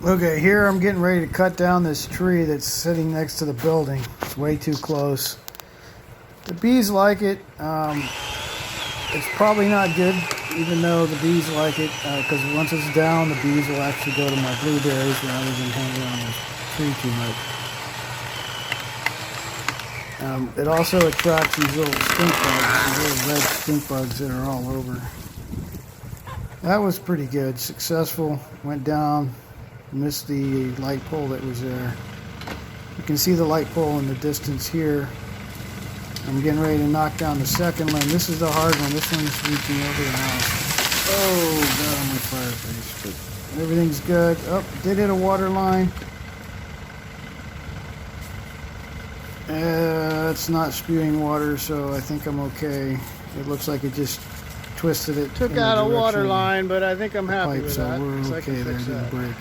Okay, here I'm getting ready to cut down this tree that's sitting next to the building. It's way too close. The bees like it. It's probably not good, even though the bees like it, because once it's down, the bees will actually go to my blueberries rather than hang around the tree too much. It also attracts these little stink bugs, these little red stink bugs that are all over. That was pretty good, successful. Went down, missed the light pole that was there. You can see the light pole in the distance here. I'm getting ready to knock down the second limb. This is the hard one. This one's reaching over the house. Oh, got on my fireplace, but everything's good. Oh, did hit a water line. It's not spewing water, so I think I'm okay. It looks like it just twisted it. Took out a water line, but I think I'm happy with that. So we're okay there, didn't break.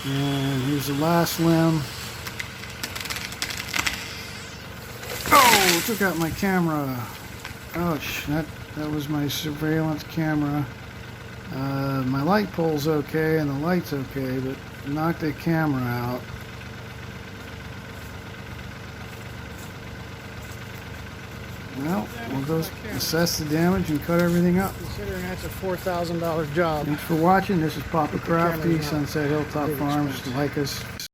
And here's the last limb. Oh, took out my camera. Ouch, that was my surveillance camera. My light pole's okay and the light's okay, but knocked the camera out. Well, we'll go assess the damage and cut everything up. Considering that's a $4,000 job. Thanks for watching. This is Papa Crafty, Sunset Hilltop Farms. Like us,